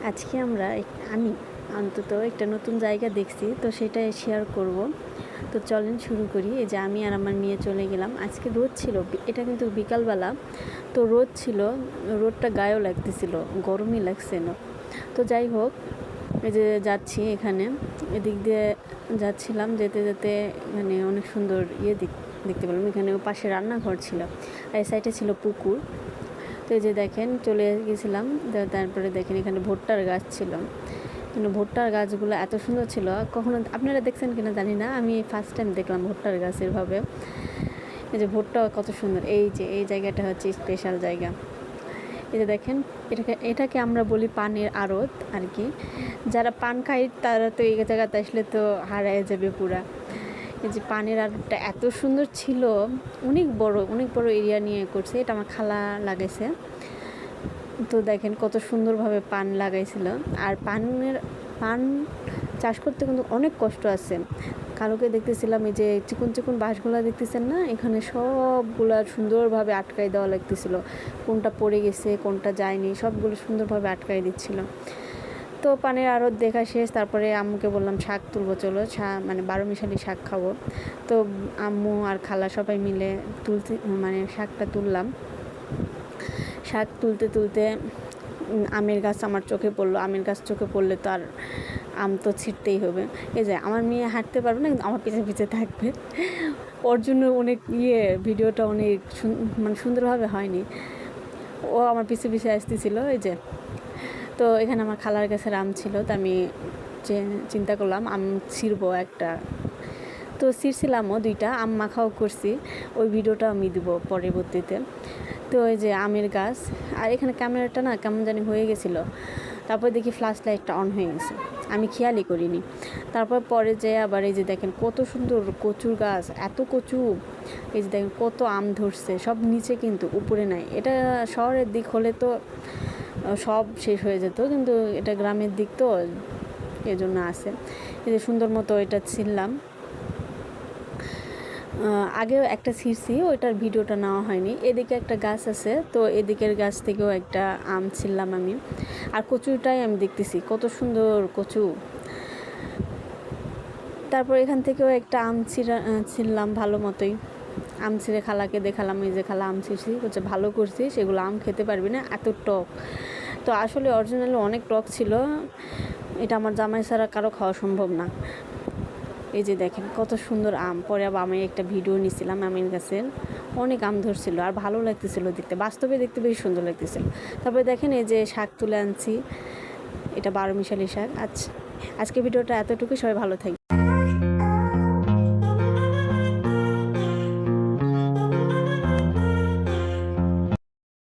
আজকে আমি অন্তত একটা নতুন জায়গা দেখছি, তো সেটাই শেয়ার করব। তো চলেন শুরু করি। এই যে আমি আর আমার মেয়ে চলে গেলাম। আজকে রোদ ছিল, এটা কিন্তু বিকালবেলা, তো রোদ ছিল, রোদটা গায়েও লাগতেছিল, গরমই লাগছে না। তো যাই হোক, এই যে যাচ্ছি এখানে, এদিক দিয়ে যাচ্ছিলাম, যেতে যেতে মানে অনেক সুন্দর দেখতে পেলাম। এখানে পাশে রান্নাঘর ছিল, আর এই সাইডে ছিল পুকুর। তো এই যে দেখেন চলে গেছিলাম, তারপরে দেখেন এখানে ভুট্টার গাছ ছিল। কিন্তু ভুট্টার গাছগুলো এত সুন্দর ছিল, কখনো আপনারা দেখছেন কিনা জানি না, আমি ফার্স্ট টাইম দেখলাম ভুট্টার গাছ এভাবে। এই যে ভুট্টা কত সুন্দর, এই জায়গাটা হচ্ছে স্পেশাল জায়গা। এই যে দেখেন, এটাকে আমরা বলি পানের আড়ত আর কি। যারা পান খায় তারা তো এই জায়গাতে আসলে তো হারায় যাবে পুরা। এই যে পানের আড়তটা এত সুন্দর ছিল, অনেক বড় এরিয়া নিয়ে করছে। এটা আমার খালা লাগাইছে। তো দেখেন কত সুন্দরভাবে পান লাগাইছিল। আর পান চাষ করতে কিন্তু অনেক কষ্ট আছে। কালোকে দেখতেছিলাম, এই যে চিকন চিকন বাঁশগুলা দেখতেছেন না, এখানে সবগুলা সুন্দরভাবে আটকাই দেওয়া লাগতেছিল। কোনটা পড়ে গেছে কোনটা যায়নি, সবগুলো সুন্দরভাবে আটকাই দিচ্ছিল। তো পানের আড়ত দেখা শেষ, তারপরে আম্মুকে বললাম শাক তুলবো, চলো মানে 12 মিশালি শাক খাবো। তো আম্মু আর খালা সবাই মিলে শাকটা তুললাম। শাক তুলতে তুলতে আমের গাছ আমার চোখে পড়লো। আমের গাছ চোখে পড়লে তো আর আম তো ছিঁড়তেই হবে। এই যে আমার মেয়ে হাঁটতে পারবে না, কিন্তু আমার পিছে পিছে থাকবে। ওর জন্য অনেক ভিডিওটা অনেক সুন্দরভাবে হয়নি, ও আমার পিছে পিছে আসতেছিল। এই যে, তো এখানে আমার খালার কাছে আম ছিল, তো আমি চিন্তা করলাম আম ছিঁড়বো একটা। তো ছিঁড়ছিলামও, 2টা আম মাখাও করছি, ওই ভিডিওটা আমি দিব পরবর্তীতে। তো এই যে আমের গাছ, আর এখানে ক্যামেরাটা না কেমন জানি হয়ে গেছিলো। তারপর দেখি ফ্ল্যাশ লাইটটা অন হয়ে গেছে, আমি খেয়ালই করিনি। তারপর পরে যে আবার এই যে দেখেন কত সুন্দর কচুর গাছ, এত কচু। এই যে দেখেন কত আম ধরছে, সব নিচে কিন্তু উপরে নাই। এটা শহরের দিক হলে তো সব শেষ হয়ে যেত, কিন্তু এটা গ্রামের দিক তো এজন্য আছে। এই যে সুন্দর মতো এটা ছিললাম। আগেও একটা ছিঁড়ছি, ওইটার ভিডিওটা নেওয়া হয়নি। এদিকে একটা গাছ আছে, তো এদিকের গাছ থেকেও একটা আম ছিললাম আমি। আর কচুটাই আমি দেখতেছি, কত সুন্দর কচু। তারপর এখান থেকেও একটা আম ছিললাম ভালো মতোই। আম ছিঁড়ে খালাকে দেখালাম, এই যে খালা আম ছিঁড়ছি, হচ্ছে ভালো করছি, সেগুলো আম খেতে পারবি না, এত টক। তো আসলে অরিজিনালি অনেক টক ছিল, এটা আমার জামাই ছাড়া কারো খাওয়া সম্ভব না। এই যে দেখেন কত সুন্দর আম। পরে আবার আমি একটা ভিডিও নিয়েছিলাম আমের গাছের, অনেক আম ধরছিল আর ভালো লাগতেছিল দেখতে, বাস্তবে দেখতে বেশ সুন্দর লাগতেছিল। তারপরে দেখেন এই যে শাক তুলে আনছি, এটা 12 মিশালি শাক। আজকে ভিডিওটা এতটুকু, সবাই ভালো থাকবে।